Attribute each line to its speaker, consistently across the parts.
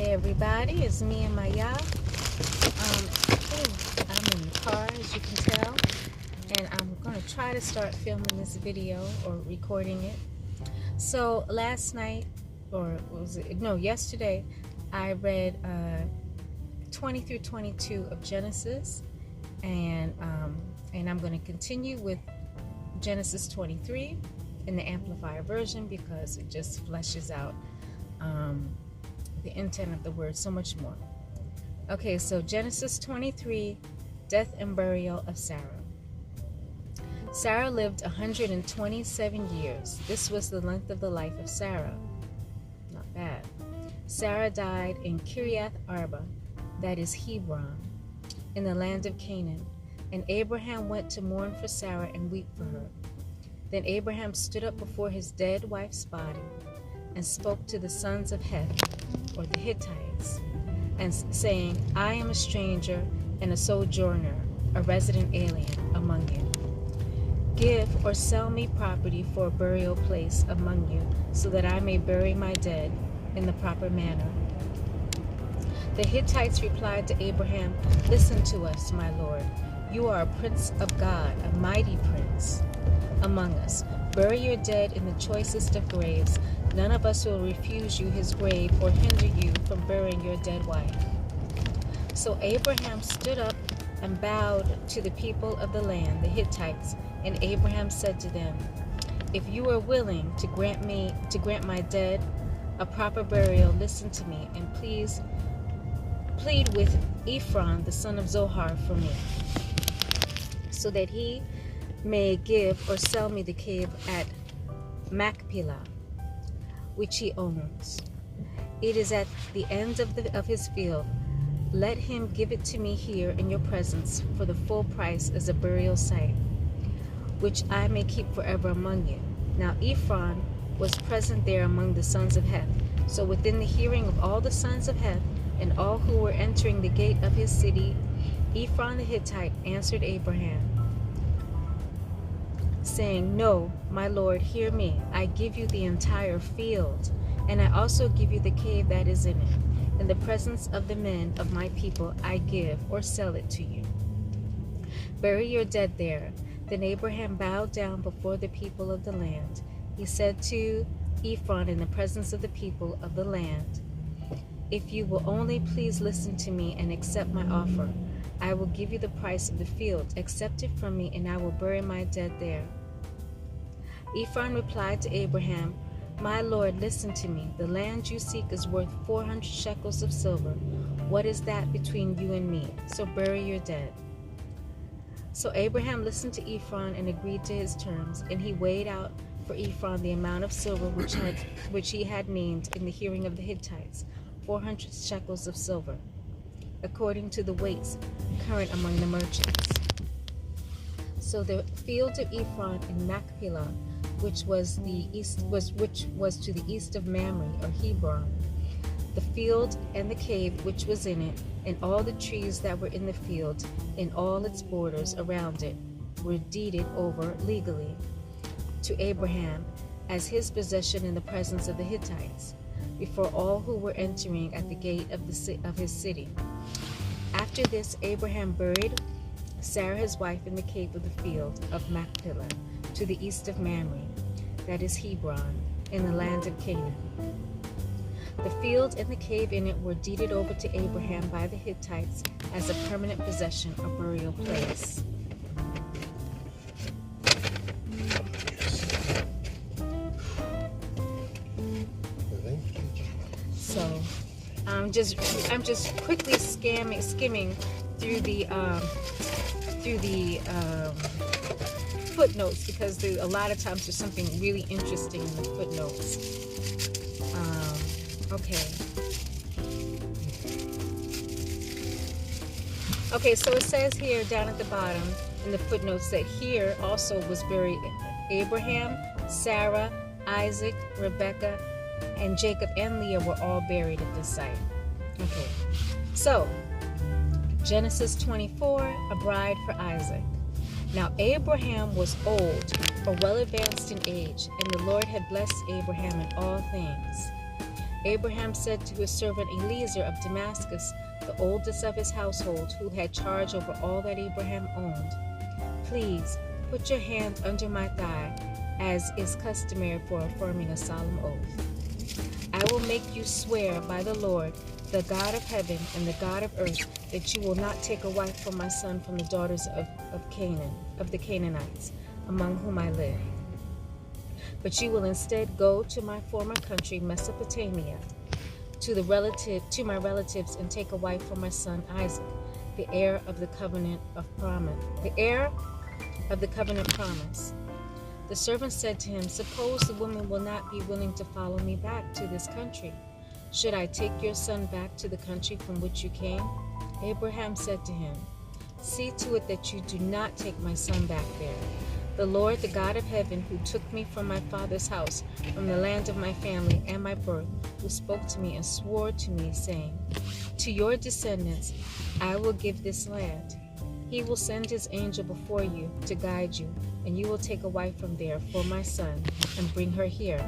Speaker 1: Everybody, it's me and Maya. I'm in the car, as you can tell, and I'm going to try to start filming this video or recording it. So last night, or was it? No, yesterday, I read 20 through 22 of Genesis, and I'm going to continue with Genesis 23 in the Amplified version because it just fleshes out the intent of the word so much more. Okay, so Genesis 23, death and burial of Sarah. Sarah lived 127 years. This was the length of the life of Sarah. Not bad. Sarah died in Kiriath Arba, that is Hebron, in the land of Canaan. And Abraham went to mourn for Sarah and weep for her. Then Abraham stood up before his dead wife's body and spoke to the sons of Heth, or the Hittites, and saying, I am a stranger and a sojourner, a resident alien among you. Give or sell me property for a burial place among you, so that I may bury my dead in the proper manner. The Hittites replied to Abraham, Listen to us, my lord. You are a prince of God, a mighty prince among us. Bury your dead in the choicest of graves. None of us will refuse you his grave or hinder you from burying your dead wife. So Abraham stood up and bowed to the people of the land, the Hittites, and Abraham said to them, If you are willing to grant my dead a proper burial, listen to me, and please plead with Ephron, the son of Zohar, for me, so that he may give or sell me the cave at Machpelah, which he owns. It is at the end of his field. Let him give it to me here in your presence for the full price as a burial site, which I may keep forever among you. Now Ephron was present there among the sons of Heth. So within the hearing of all the sons of Heth and all who were entering the gate of his city, Ephron the Hittite answered Abraham, saying, No, my lord, hear me. I give you the entire field, and I also give you the cave that is in it. In the presence of the men of my people, I give or sell it to you. Bury your dead there. Then Abraham bowed down before the people of the land. He said to Ephron in the presence of the people of the land, If you will only please listen to me and accept my offer, I will give you the price of the field. Accept it from me, and I will bury my dead there. Ephron replied to Abraham, My lord, listen to me. The land you seek is worth 400 shekels of silver. What is that between you and me? So bury your dead. So Abraham listened to Ephron and agreed to his terms, and he weighed out for Ephron the amount of silver which he had named in the hearing of the Hittites, 400 shekels of silver, according to the weights current among the merchants. So the field of Ephron in Machpelah, which was to the east of Mamre or Hebron, the field and the cave which was in it, and all the trees that were in the field, and all its borders around it, were deeded over legally to Abraham as his possession in the presence of the Hittites, before all who were entering at the gate of his city. After this, Abraham buried Sarah his wife in the cave of the field of Machpelah, to the east of Mamre, that is Hebron, in the land of Canaan. The field and the cave in it were deeded over to Abraham by the Hittites as a permanent possession, a burial place. So I'm just quickly skimming through the footnotes, because a lot of times there's something really interesting in the footnotes. Okay, so it says here down at the bottom in the footnotes that here also was buried Abraham, Sarah, Isaac, Rebekah, and Jacob and Leah were all buried at this site. Okay, so Genesis 24, a bride for Isaac. Now Abraham was old, or well advanced in age, and the Lord had blessed Abraham in all things. Abraham said to his servant Eliezer of Damascus, the oldest of his household, who had charge over all that Abraham owned, "Please put your hand under my thigh, as is customary for affirming a solemn oath. I will make you swear by the Lord, the God of heaven and the God of earth, that you will not take a wife for my son from the daughters of Canaan, of the Canaanites, among whom I live. But you will instead go to my former country, Mesopotamia, to my relatives, and take a wife for my son Isaac, the heir of the covenant of promise. The servant said to him, "Suppose the woman will not be willing to follow me back to this country. Should I take your son back to the country from which you came?" Abraham said to him, "See to it that you do not take my son back there. The Lord, the God of heaven, who took me from my father's house, from the land of my family and my birth, who spoke to me and swore to me, saying, 'To your descendants I will give this land.' He will send his angel before you to guide you, and you will take a wife from there for my son and bring her here.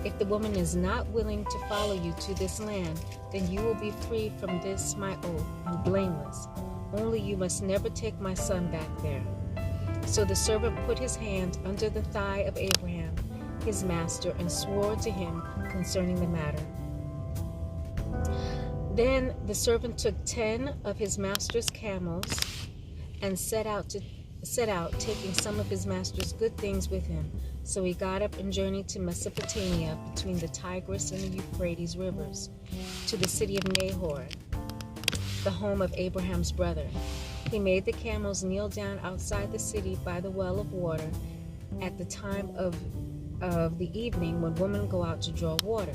Speaker 1: If the woman is not willing to follow you to this land, then you will be free from this my oath and blameless. Only you must never take my son back there." So the servant put his hand under the thigh of Abraham, his master, and swore to him concerning the matter. Then the servant took 10 of his master's camels and set out, taking some of his master's good things with him. So he got up and journeyed to Mesopotamia, between the Tigris and the Euphrates rivers, to the city of Nahor, the home of Abraham's brother. He made the camels kneel down outside the city by the well of water at the time of the evening, when women go out to draw water.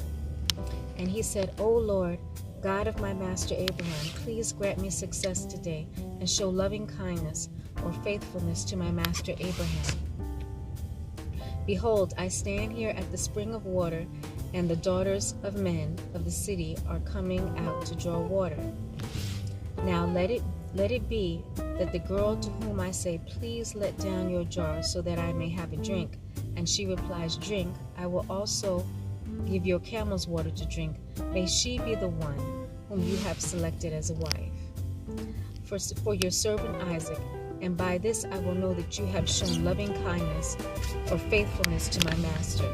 Speaker 1: And he said, "O Lord, God of my master Abraham, please grant me success today and show loving kindness or faithfulness to my master Abraham. Behold, I stand here at the spring of water, and the daughters of men of the city are coming out to draw water. Now let it be that the girl to whom I say, 'Please let down your jar so that I may have a drink,' and she replies, 'Drink, I will also give your camels water to drink,' may she be the one whom you have selected as a wife for your servant Isaac, and by this I will know that you have shown loving kindness or faithfulness to my master."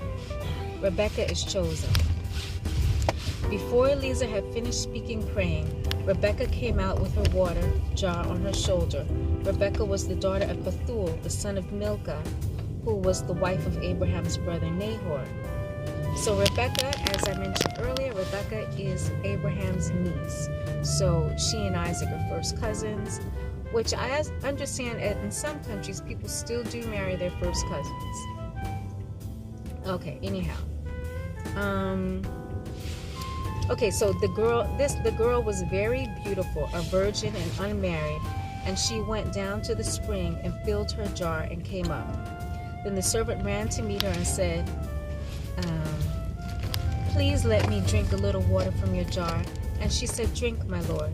Speaker 1: Rebekah is chosen. Before Eliezer had finished speaking, praying, Rebekah came out with her water jar on her shoulder. Rebekah was the daughter of Bethuel, the son of Milcah, who was the wife of Abraham's brother Nahor. So Rebekah, as I mentioned earlier, Rebekah is Abraham's niece. So she and Isaac are first cousins, which I understand in some countries people still do marry their first cousins. Okay, anyhow. Okay, so the girl was very beautiful, a virgin and unmarried, and she went down to the spring and filled her jar and came up. Then the servant ran to meet her and said, "Please let me drink a little water from your jar." And she said, "Drink, my lord."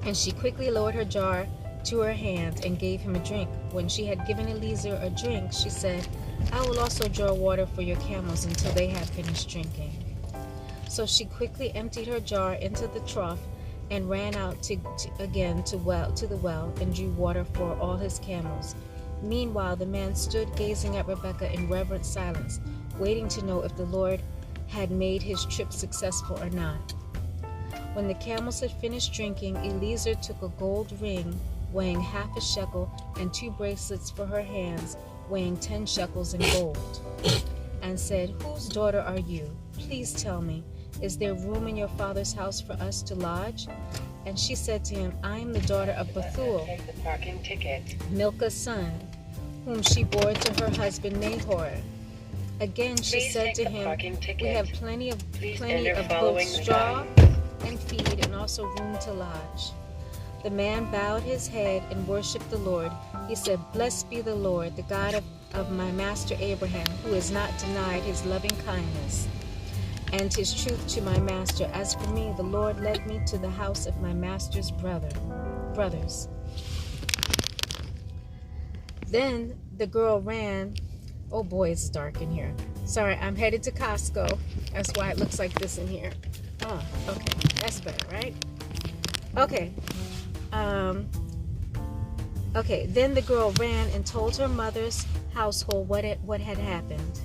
Speaker 1: And she quickly lowered her jar to her hand and gave him a drink. When she had given Eliezer a drink, she said, "I will also draw water for your camels until they have finished drinking." So she quickly emptied her jar into the trough and ran out to the well and drew water for all his camels. Meanwhile, the man stood gazing at Rebekah in reverent silence, waiting to know if the Lord had made his trip successful or not. When the camels had finished drinking, Eliezer took a gold ring weighing 1/2 shekel and 2 bracelets for her hands weighing 10 shekels in gold, and said, "Whose daughter are you? Please tell me, is there room in your father's house for us to lodge?" And she said to him, "I am the daughter of Bethuel, Milcah's son, whom she bore to her husband Nahor." Again she said to him, "We have plenty of both straw and feed, and also room to lodge." The man bowed his head and worshipped the Lord. He said, "Blessed be the Lord, the God of my master Abraham, who has not denied his loving kindness and his truth to my master. As for me, the Lord led me to the house of my master's brothers." Then the girl ran. Oh boy, it's dark in here. Sorry, I'm headed to Costco. That's why it looks like this in here. Oh, okay. That's better, right? Okay. Okay, then the girl ran and told her mother's household what had happened.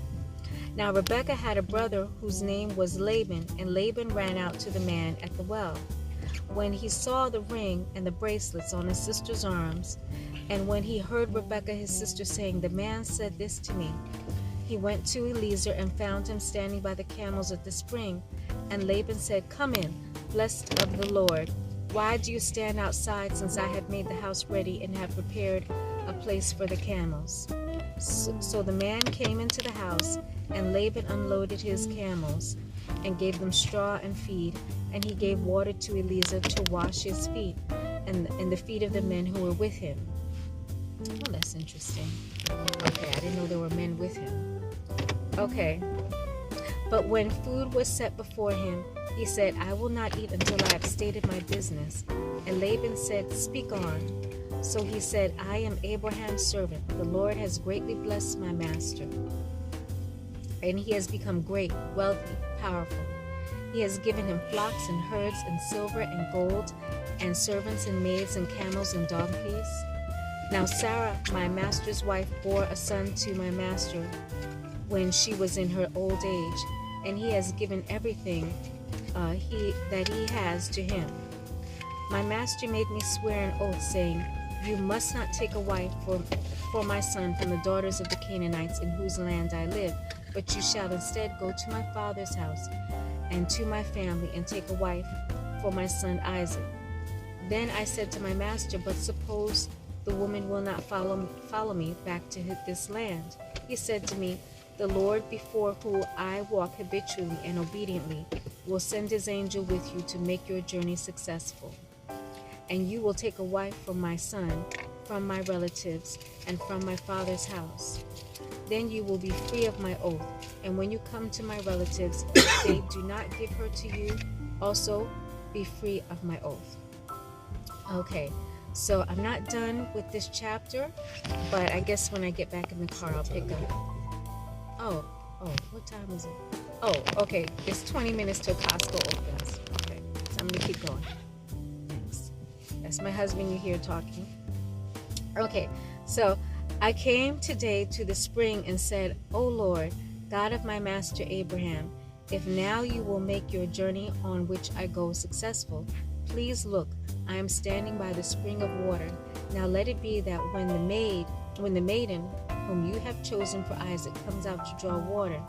Speaker 1: Now Rebekah had a brother whose name was Laban, and Laban ran out to the man at the well. When he saw the ring and the bracelets on his sister's arms, and when he heard Rebekah his sister saying, "The man said this to me," he went to Eliezer and found him standing by the camels at the spring. And Laban said, "Come in, blessed of the Lord. Why do you stand outside, since I have made the house ready and have prepared a place for the camels?" So the man came into the house, and Laban unloaded his camels and gave them straw and feed, and he gave water to Eliezer to wash his feet and the feet of the men who were with him. Oh, that's interesting. Okay, I didn't know there were men with him. Okay. But when food was set before him, he said, "I will not eat until I have stated my business." And Laban said, "Speak on." So he said, "I am Abraham's servant. The Lord has greatly blessed my master, and he has become great, wealthy, powerful. He has given him flocks and herds and silver and gold and servants and maids and camels and donkeys. Now Sarah, my master's wife, bore a son to my master when she was in her old age, and he has given everything that he has to him. My master made me swear an oath, saying, 'You must not take a wife for my son from the daughters of the Canaanites in whose land I live, but you shall instead go to my father's house and to my family and take a wife for my son Isaac.' Then I said to my master, 'But suppose the woman will not follow me back to this land?' He said to me, 'The Lord, before whom I walk habitually and obediently, will send his angel with you to make your journey successful. And you will take a wife for my son from my relatives and from my father's house. Then you will be free of my oath. And when you come to my relatives, if they do not give her to you, also be free of my oath." Okay, so I'm not done with this chapter, but I guess when I get back in the car, I'll pick up. Oh, what time is it? Oh, okay, it's 20 minutes till Costco opens. Okay, so I'm gonna keep going. Thanks. That's my husband you hear talking. Okay, so I came today to the spring and said, "O Lord, God of my master Abraham, if now you will make your journey on which I go successful, please look, I am standing by the spring of water. Now let it be that when the maiden whom you have chosen for Isaac comes out to draw water,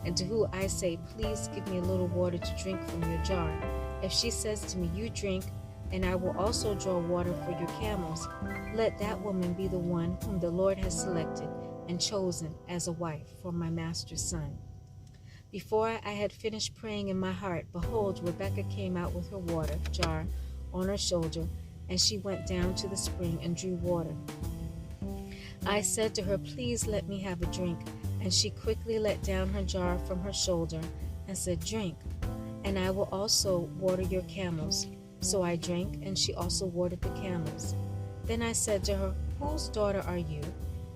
Speaker 1: and to whom I say, 'Please give me a little water to drink from your jar,' if she says to me, 'You drink, and I will also draw water for your camels,' let that woman be the one whom the Lord has selected and chosen as a wife for my master's son." Before I had finished praying in my heart, behold, Rebekah came out with her water jar on her shoulder, and she went down to the spring and drew water. I said to her, "Please let me have a drink." And she quickly let down her jar from her shoulder and said, "Drink, and I will also water your camels." So I drank, and she also watered the camels. Then I said to her, "Whose daughter are you?"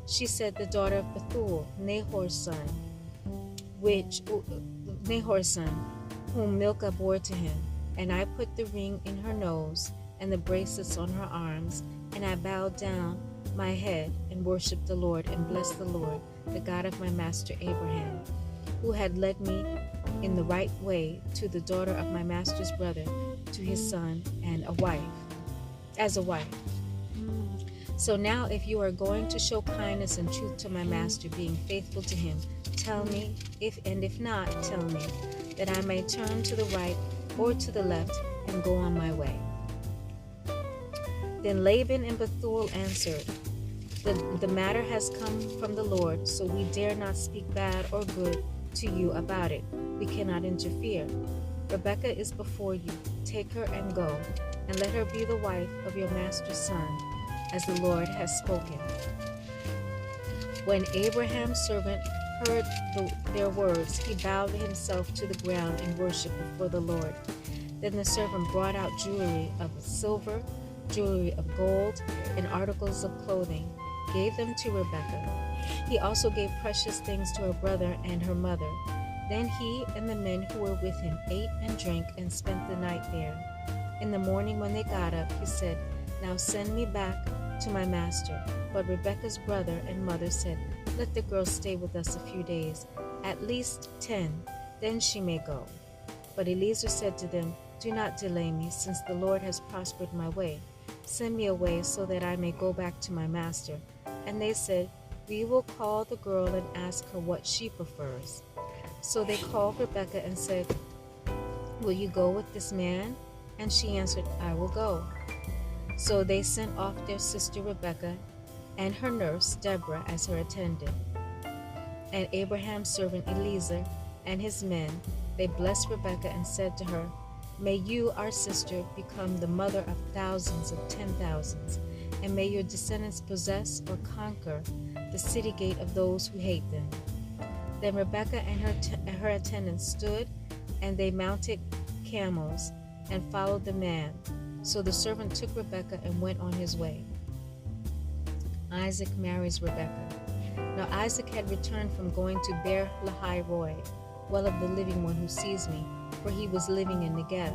Speaker 1: She said, "The daughter of Bethuel, Nahor's son, whom Milcah bore to him." And I put the ring in her nose and the bracelets on her arms, and I bowed down my head and worshipped the Lord and blessed the Lord, the God of my master Abraham, who had led me in the right way to the daughter of my master's brother, to his son, and as a wife. So now if you are going to show kindness and truth to my master, being faithful to him, tell me, if not, tell me, that I may turn to the right or to the left and go on my way. Then Laban and Bethuel answered, The matter has come from the Lord, so we dare not speak bad or good to you about it. We cannot interfere. Rebekah is before you. Take her and go, and let her be the wife of your master's son, as the Lord has spoken." When Abraham's servant heard their words, he bowed himself to the ground and worshipped before the Lord. Then the servant brought out jewelry of silver, jewelry of gold, and articles of clothing. gave them to Rebekah. He also gave precious things to her brother and her mother. Then he and the men who were with him ate and drank and spent the night there. In the morning when they got up, he said, "Now send me back to my master." But Rebekah's brother and mother said, "Let the girl stay with us a few days, at least 10, then she may go." But Eliezer said to them, "Do not delay me, since the Lord has prospered my way. Send me away so that I may go back to my master." And they said, "We will call the girl and ask her what she prefers." So they called Rebekah and said, "Will you go with this man?" And she answered, "I will go." So they sent off their sister Rebekah and her nurse Deborah as her attendant. And Abraham's servant Eliezer and his men, they blessed Rebekah and said to her, "May you, our sister, become the mother of thousands of 10,000s, and may your descendants possess or conquer the city gate of those who hate them." Then Rebekah and her attendants stood, and they mounted camels and followed the man. So the servant took Rebekah and went on his way. Isaac marries Rebekah. Now Isaac had returned from going to Beer Lahai Roi, well of the living one who sees me, for he was living in Negev.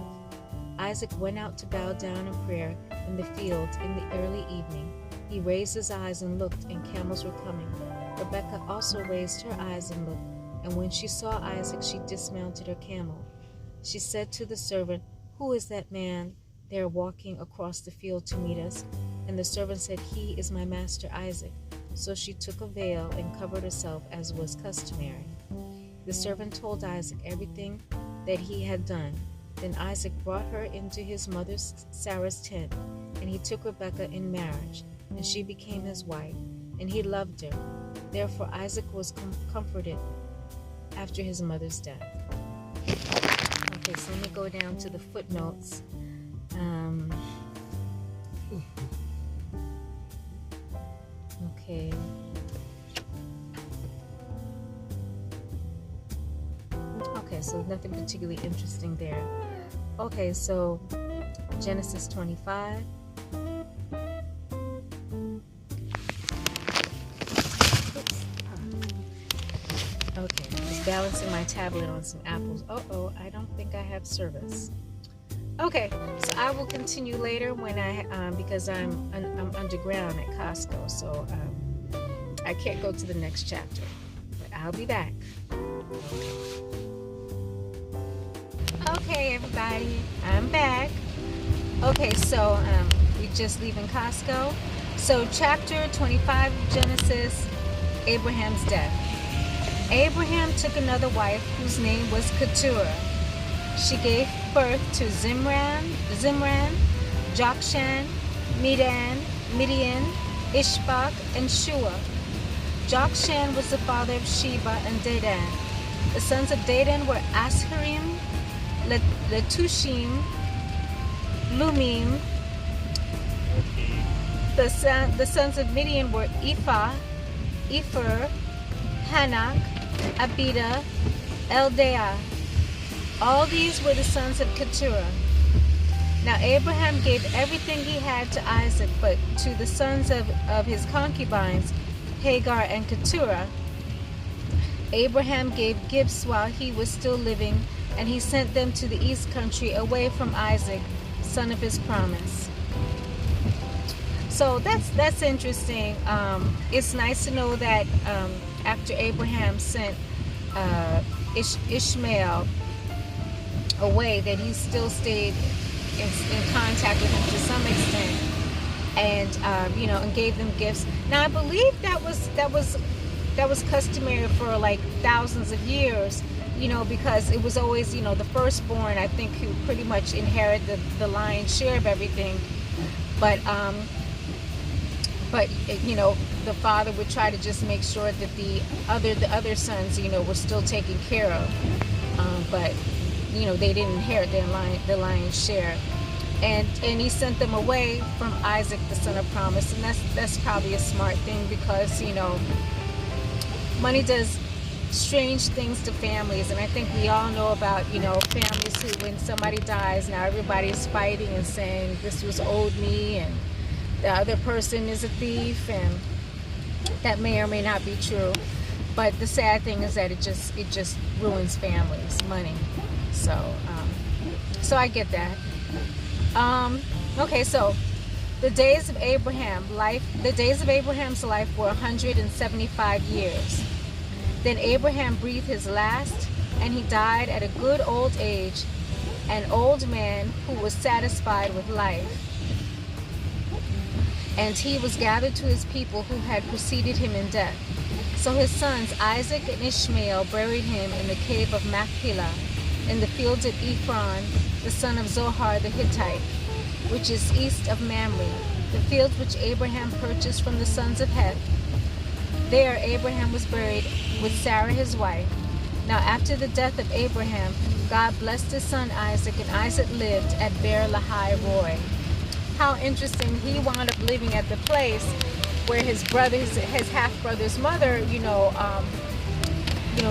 Speaker 1: Isaac went out to bow down in prayer in the field in the early evening. He raised his eyes and looked, and camels were coming. Rebekah also raised her eyes and looked, and when she saw Isaac, she dismounted her camel. She said to the servant, "Who is that man there walking across the field to meet us?" And the servant said, "He is my master Isaac." So she took a veil and covered herself as was customary. The servant told Isaac everything that he had done. Then Isaac brought her into his mother Sarah's tent, and he took Rebekah in marriage, and she became his wife, and he loved her. Therefore Isaac was comforted after his mother's death. Okay, so let me go down to the footnotes. Okay. Okay, so nothing particularly interesting there. Okay, so Genesis 25. Okay, just balancing my tablet on some apples. I don't think I have service. Okay, so I will continue later when because I'm underground at Costco, so I can't go to the next chapter, but I'll be back. Okay, everybody, I'm back. Okay, so we're just leaving Costco. So chapter 25 of Genesis, Abraham's death. Abraham took another wife whose name was Keturah. She gave birth to Zimran, Jokshan, Midian, Ishbak, and Shua. Jokshan was the father of Sheba and Dedan. The sons of Dedan were Asherim, Letushim, Lumim. The sons of Midian were Ephah, Epher, Hanak, Abida, Eldaah. All these were the sons of Keturah. Now Abraham gave everything he had to Isaac, but to the sons of his concubines, Hagar and Keturah, Abraham gave gifts while he was still living, and he sent them to the east country away from Isaac, son of his promise. So that's interesting. It's nice to know that after Abraham sent Ishmael away, that he still stayed in contact with him to some extent, and and gave them gifts. Now I believe that was customary for like thousands of years, because it was always the firstborn, I think, who pretty much inherited the lion's share of everything. But the father would try to just make sure that the other sons were still taken care of, but they didn't inherit the lion's share, and he sent them away from Isaac, the son of promise. And that's probably a smart thing, because money does strange things to families. And I think we all know about families who, when somebody dies, now everybody's fighting and saying this was owed me, and the other person is a thief, and That may or may not be true. But the sad thing is that it just ruins families, money. So I get that. Okay, so the days of Abraham's life were 175 years. Then Abraham breathed his last, and he died at a good old age, an old man who was satisfied with life. And he was gathered to his people who had preceded him in death. So his sons Isaac and Ishmael buried him in the cave of Machpelah, in the fields of Ephron, the son of Zohar the Hittite, which is east of Mamre, the fields which Abraham purchased from the sons of Heth. There Abraham was buried with Sarah his wife. Now after the death of Abraham, God blessed his son Isaac, and Isaac lived at Beer Lahai Roi. How interesting! He wound up living at the place where his brother, his half-brother's mother,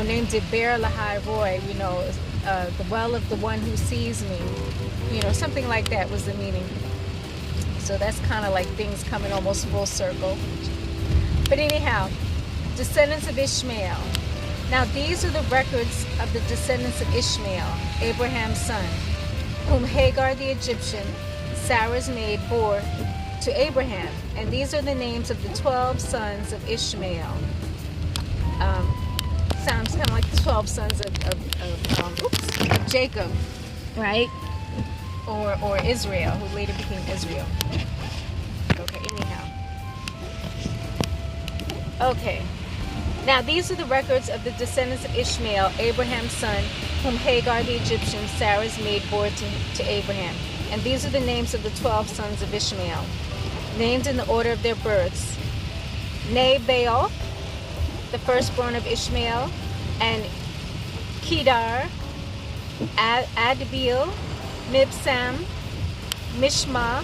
Speaker 1: named it Beer Lahai Roi. The well of the one who sees me. Something like that was the meaning. So that's kind of like things coming almost full circle. But anyhow, descendants of Ishmael. Now these are the records of the descendants of Ishmael, Abraham's son, whom Hagar the Egyptian, Sarah's maid, bore to Abraham. And these are the names of the 12 sons of Ishmael. Sounds kind of like the 12 sons of Jacob, right? Or Israel, who later became Israel. Okay, anyhow. Okay. Now these are the records of the descendants of Ishmael, Abraham's son, whom Hagar the Egyptian, Sarah's maid, bore to Abraham. And these are the names of the 12 sons of Ishmael, named in the order of their births. Nebaioth, the firstborn of Ishmael, and Kedar, Adbeel, Mibsam, Mishma,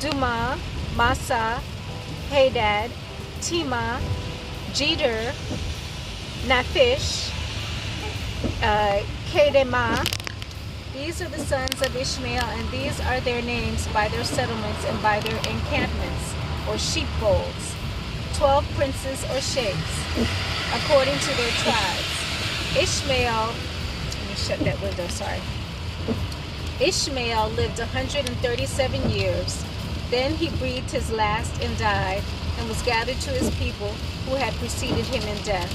Speaker 1: Duma, Massa, Hadad, Tema, Jeter, Naphish, Kedemah. These are the sons of Ishmael, and these are their names by their settlements and by their encampments, or sheepfolds. 12 princes or sheikhs, according to their tribes. Ishmael, let me shut that window, sorry. Ishmael lived 137 years. Then he breathed his last and died, and was gathered to his people who had preceded him in death.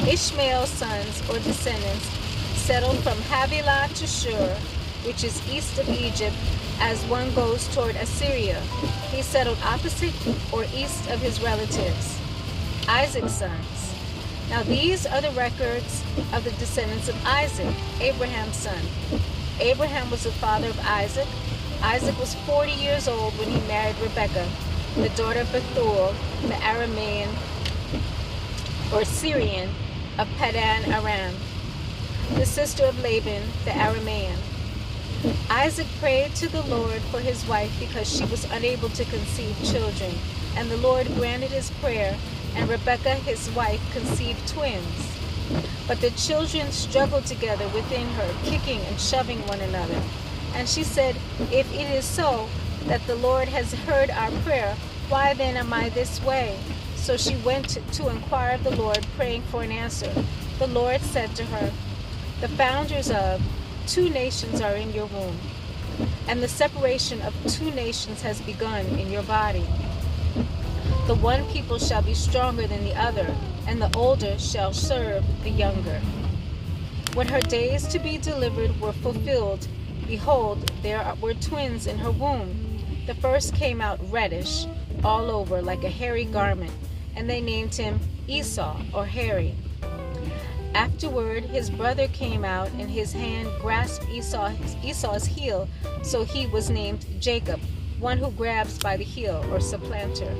Speaker 1: Ishmael's sons or descendants settled from Havilah to Shur, which is east of Egypt, as one goes toward Assyria. He settled opposite or east of his relatives. Isaac's sons. Now these are the records of the descendants of Isaac, Abraham's son. Abraham was the father of Isaac. Isaac was 40 years old when he married Rebekah, the daughter of Bethuel, the Aramean or Syrian of Padan Aram, the sister of Laban the Aramean. Isaac prayed to the Lord for his wife because she was unable to conceive children, and the Lord granted his prayer, and Rebekah his wife conceived twins. But the children struggled together within her, kicking and shoving one another. And she said, "If it is so, that the Lord has heard our prayer, why then am I this way?" So she went to inquire of the Lord, praying for an answer. The Lord said to her, "The founders of 2 nations are in your womb, and the separation of 2 nations has begun in your body. The one people shall be stronger than the other, and the older shall serve the younger." When her days to be delivered were fulfilled, behold, there were twins in her womb. The first came out reddish all over like a hairy garment, and they named him Esau, or hairy. Afterward his brother came out, and his hand grasped Esau's heel, so he was named Jacob, one who grabs by the heel, or supplanter.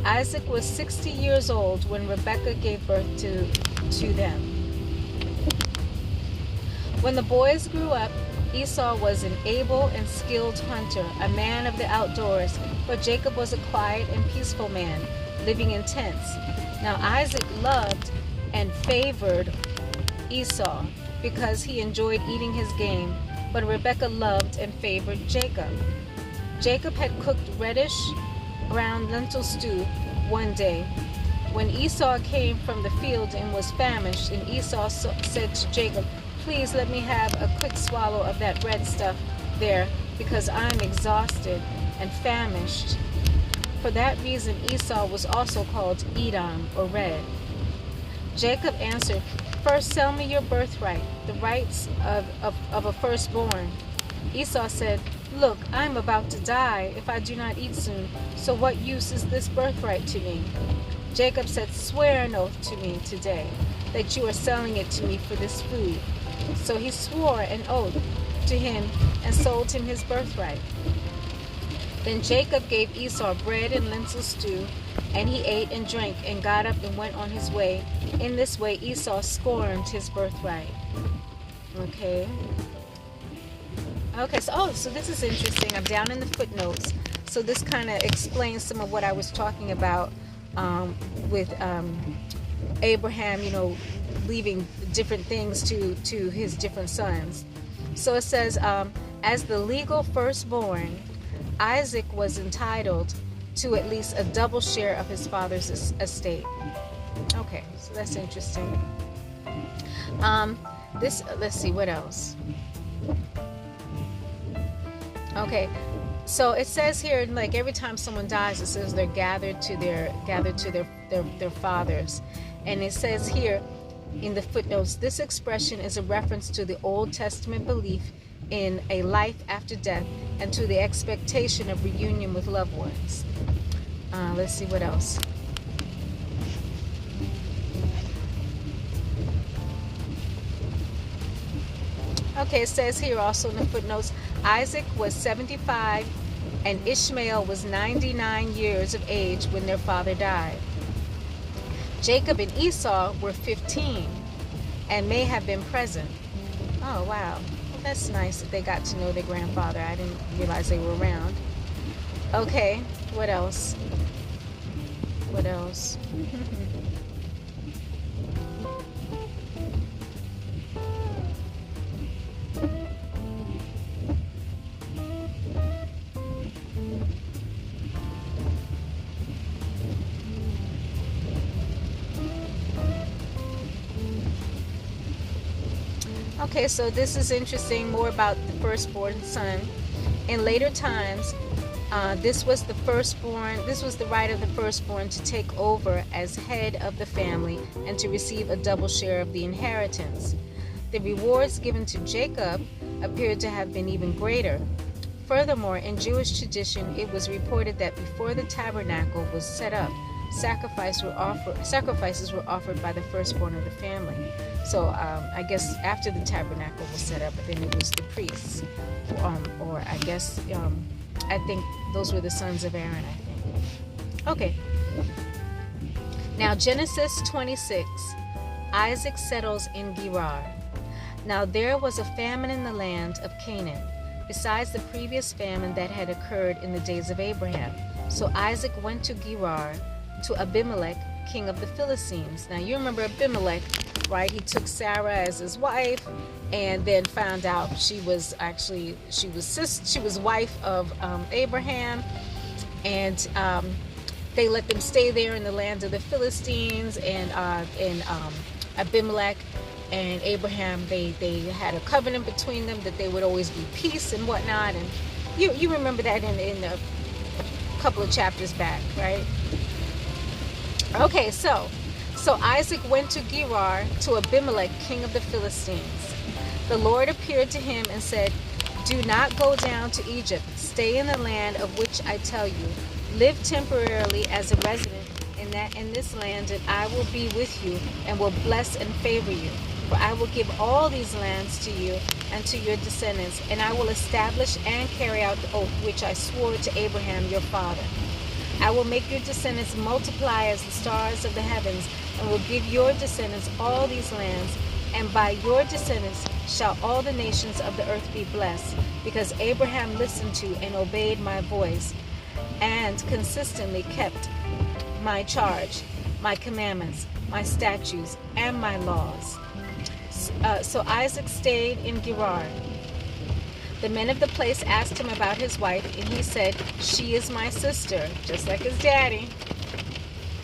Speaker 1: Isaac was 60 years old when Rebekah gave birth to them. When the boys grew up, Esau was an able and skilled hunter, a man of the outdoors, but Jacob was a quiet and peaceful man, living in tents. Now Isaac loved and favored Esau because he enjoyed eating his game, but Rebekah loved and favored Jacob. Jacob had cooked reddish brown lentil stew one day. When Esau came from the field and was famished, and Esau said to Jacob, "Please let me have a quick swallow of that red stuff there, because I'm exhausted and famished." For that reason Esau was also called Edom, or red. Jacob answered, "First sell me your birthright, the rights of a firstborn." Esau said, "Look, I am about to die if I do not eat soon, so what use is this birthright to me?" Jacob said, "Swear an oath to me today that you are selling it to me for this food." So he swore an oath to him and sold him his birthright. Then Jacob gave Esau bread and lentil stew, and he ate and drank and got up and went on his way. In this way Esau scorned his birthright. Okay, so this is interesting. I'm down in the footnotes. So this kind of explains some of what I was talking about with Abraham, leaving different things to his different sons. So it says, as the legal firstborn, Isaac was entitled to at least a double share of his father's estate. Okay, so that's interesting. Let's see, what else? Okay, so it says here, like every time someone dies, it says they're gathered to their fathers, and it says here in the footnotes, this expression is a reference to the Old Testament belief in a life after death and to the expectation of reunion with loved ones. Let's see what else. Okay, it says here also in the footnotes, Isaac was 75 and Ishmael was 99 years of age when their father died. Jacob and Esau were 15 and may have been present. Oh, wow. Well, that's nice that they got to know their grandfather. I didn't realize they were around. Okay, what else? What else? Okay, so this is interesting, more about the firstborn son. In later times, this was the right of the firstborn to take over as head of the family and to receive a double share of the inheritance. The rewards given to Jacob appeared to have been even greater. Furthermore, in Jewish tradition, it was reported that before the tabernacle was set up, sacrifices were offered by the firstborn of the family. So I guess after the tabernacle was set up, then it was the priests, or I guess I think those were the sons of Aaron, I think. Okay. Now Genesis 26. Isaac settles in Gerar. Now there was a famine in the land of Canaan, besides the previous famine that had occurred in the days of Abraham. So Isaac went to Gerar, to Abimelech, king of the Philistines. Now you remember Abimelech, right? He took Sarah as his wife, and then found out she was wife of Abraham, and they let them stay there in the land of the Philistines, and Abimelech and Abraham, they had a covenant between them that they would always be peace and whatnot, and you remember that in a couple of chapters back, right? Okay, so Isaac went to Gerar, to Abimelech, king of the Philistines. The Lord appeared to him and said, "Do not go down to Egypt. Stay in the land of which I tell you. Live temporarily as a resident in this land, and I will be with you and will bless and favor you. For I will give all these lands to you and to your descendants, and I will establish and carry out the oath which I swore to Abraham your father. I will make your descendants multiply as the stars of the heavens, and will give your descendants all these lands, and by your descendants shall all the nations of the earth be blessed, because Abraham listened to and obeyed my voice, and consistently kept my charge, my commandments, my statutes, and my laws." So Isaac stayed in Gerar. The men of the place asked him about his wife, and he said, "She is my sister," just like his daddy.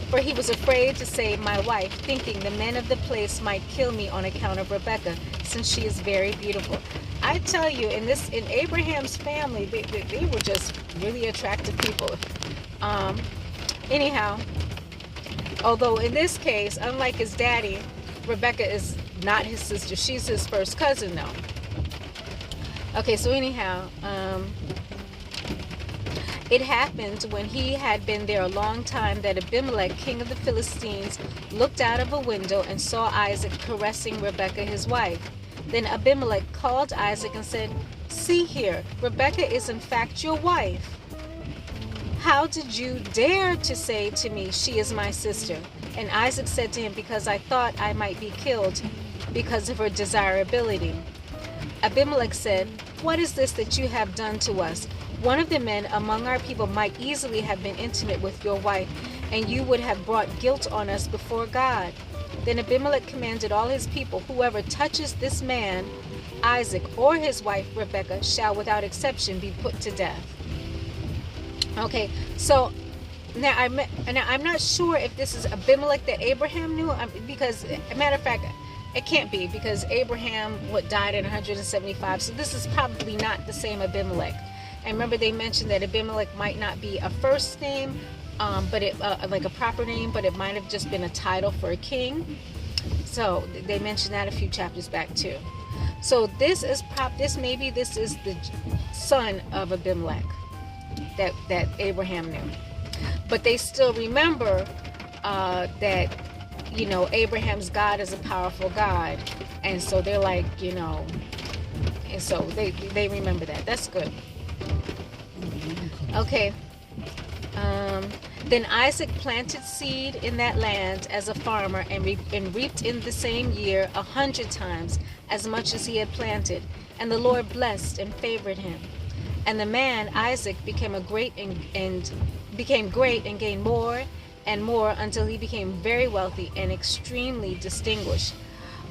Speaker 1: For he was afraid to say my wife, thinking the men of the place might kill me on account of Rebekah, since she is very beautiful. I tell you, in Abraham's family, they were just really attractive people. Anyhow, although in this case, unlike his daddy, Rebekah is not his sister. She's his first cousin, though. Okay, so anyhow, it happened when he had been there a long time that Abimelech, king of the Philistines, looked out of a window and saw Isaac caressing Rebekah, his wife. Then Abimelech called Isaac and said, "See here, Rebekah is in fact your wife. How did you dare to say to me, 'She is my sister'?" And Isaac said to him, "Because I thought I might be killed because of her desirability." Abimelech said, "What is this that you have done to us? One of the men among our people might easily have been intimate with your wife, and you would have brought guilt on us before God." Then Abimelech commanded all his people, "Whoever touches this man, Isaac, or his wife Rebekah, shall without exception be put to death." Okay, so now I'm not sure if this is Abimelech that Abraham knew, because, as a matter of fact, it can't be, because Abraham died at 175, so this is probably not the same Abimelech. And remember, they mentioned that Abimelech might not be a first name, but like a proper name, but it might have just been a title for a king. So they mentioned that a few chapters back too. So this is the son of Abimelech that Abraham knew. But they still remember that, Abraham's God is a powerful God. And so they're like, and so they remember that. That's good. Okay. Then Isaac planted seed in that land as a farmer and reaped in the same year 100 times as much as he had planted. And the Lord blessed and favored him. And the man Isaac became great and gained more and more until he became very wealthy and extremely distinguished,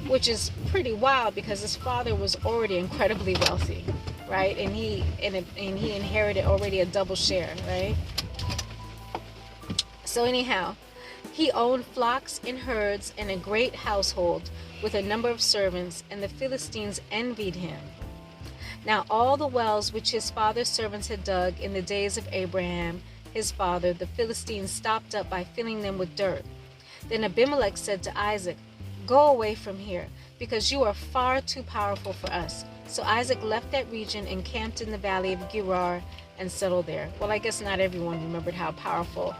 Speaker 1: which is pretty wild because his father was already incredibly wealthy, right? And he inherited already a double share, right? So anyhow, he owned flocks and herds and a great household with a number of servants, and the Philistines envied him. Now all the wells which his father's servants had dug in the days of Abraham, his father, the Philistines stopped up by filling them with dirt. Then Abimelech said to Isaac, "Go away from here, because you are far too powerful for us." So Isaac left that region and camped in the valley of Gerar and settled there. Well, I guess not everyone remembered how powerful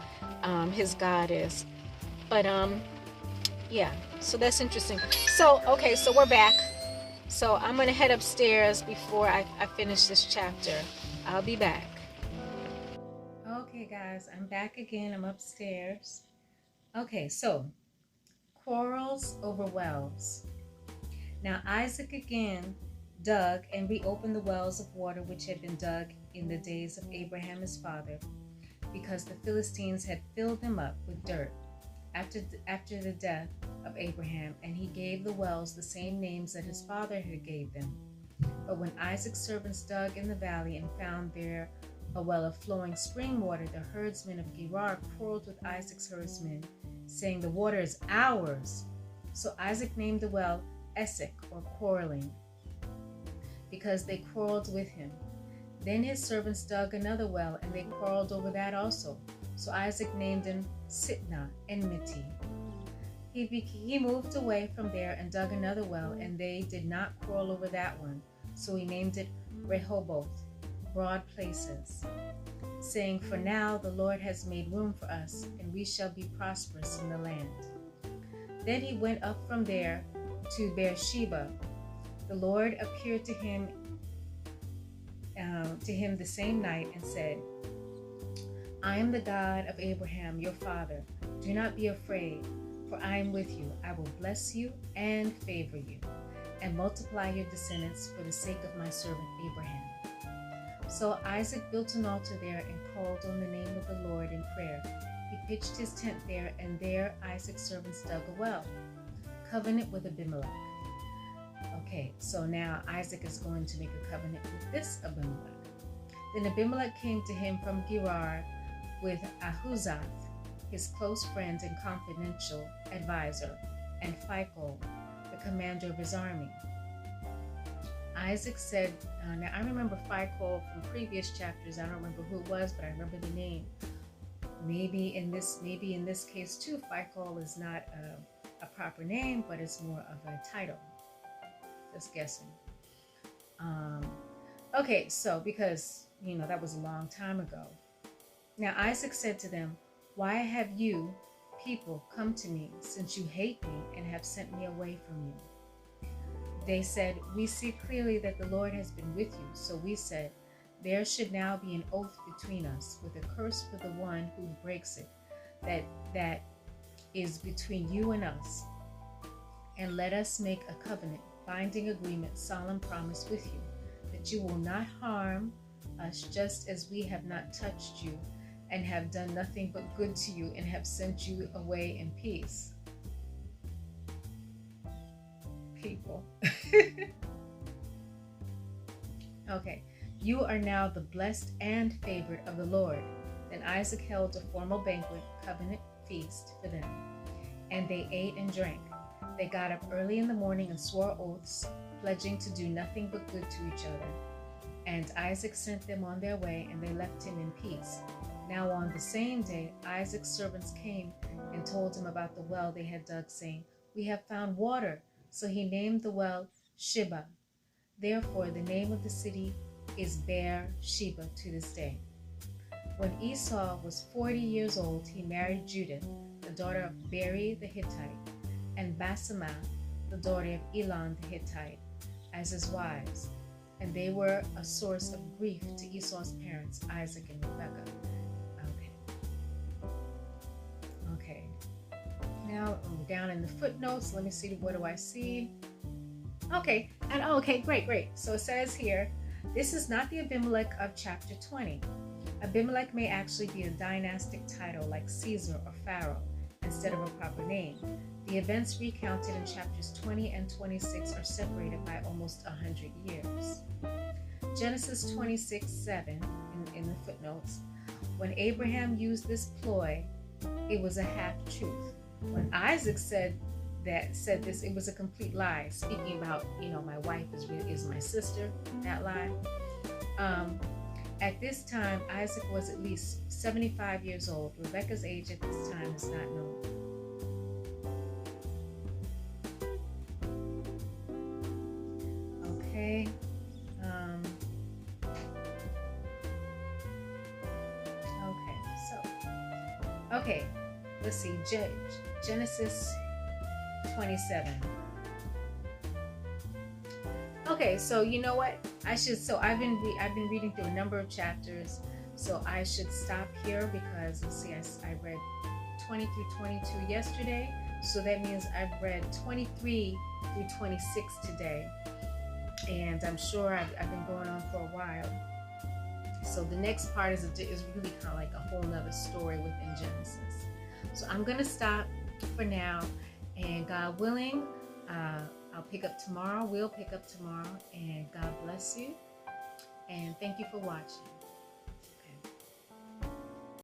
Speaker 1: his God is. But yeah, so that's interesting. So, okay, so we're back. So I'm going to head upstairs before I finish this chapter. I'll be back. Okay, guys, I'm back again. I'm upstairs. Okay, so quarrels over wells. Now Isaac again dug and reopened the wells of water which had been dug in the days of Abraham his father, because the Philistines had filled them up with dirt after the death of Abraham, and he gave the wells the same names that his father had gave them. But when Isaac's servants dug in the valley and found there a well of flowing spring water, the herdsmen of Gerar quarreled with Isaac's herdsmen, saying, "The water is ours." So Isaac named the well Esek, or quarreling, because they quarreled with him. Then his servants dug another well, and they quarreled over that also. So Isaac named him Sitnah, enmity. He moved away from there and dug another well, and they did not quarrel over that one. So he named it Rehoboth, broad places, saying, "For now the Lord has made room for us, and we shall be prosperous in the land." Then he went up from there to Beersheba. The Lord appeared to him the same night and said, "I am the God of Abraham, your father. Do not be afraid, for I am with you. I will bless you and favor you, and multiply your descendants for the sake of my servant Abraham." So Isaac built an altar there and called on the name of the Lord in prayer. He pitched his tent there, and there Isaac's servants dug a well, covenant with Abimelech. Okay, so now Isaac is going to make a covenant with this Abimelech. Then Abimelech came to him from Gerar with Ahuzath, his close friend and confidential advisor, and Phicol, the commander of his army. Isaac said, now I remember Phicol from previous chapters. I don't remember who it was, but I remember the name. Maybe in this case too, Phicol is not a proper name, but it's more of a title. Just guessing. Okay, so because, that was a long time ago. Now Isaac said to them, "Why have you, people, come to me, since you hate me and have sent me away from you?" They said, "We see clearly that the Lord has been with you." So we said, "There should now be an oath between us, with a curse for the one who breaks it, that is between you and us. And let us make a covenant, binding agreement, solemn promise with you, that you will not harm us, just as we have not touched you and have done nothing but good to you and have sent you away in peace." People. Okay. "You are now the blessed and favored of the Lord." Then Isaac held a formal banquet, covenant feast for them, and they ate and drank. They got up early in the morning and swore oaths, pledging to do nothing but good to each other. And Isaac sent them on their way, and they left him in peace. Now on the same day, Isaac's servants came and told him about the well they had dug, saying, "We have found water." So he named the well Sheba. Therefore, the name of the city is Beer-sheba to this day. When Esau was 40 years old, he married Judith, the daughter of Beri the Hittite, and Basemath, the daughter of Elon the Hittite, as his wives. And they were a source of grief to Esau's parents, Isaac and Rebekah. Okay. Now down in the footnotes, let me see, what do I see? Okay, great. So it says here, this is not the Abimelech of chapter 20. Abimelech may actually be a dynastic title like Caesar or Pharaoh instead of a proper name. The events recounted in chapters 20 and 26 are separated by almost 100 years. Genesis 26:7 in the footnotes. When Abraham used this ploy, it was a half-truth. When Isaac said this, it was a complete lie, speaking about, my wife is my sister, that lie. At this time, Isaac was at least 75 years old. Rebekah's age at this time is not known. Okay. Okay, let's see, Genesis 27. Okay, so you know what? I've been reading through a number of chapters, so I should stop here because, let's see, I read 20 through 22 yesterday, so that means I've read 23 through 26 today, and I'm sure I've been going on for a while. So the next part is really kind of like a whole nother story within Genesis. So I'm going to stop for now, and God willing, I'll pick up tomorrow. We'll pick up tomorrow, and God bless you, and thank you for watching.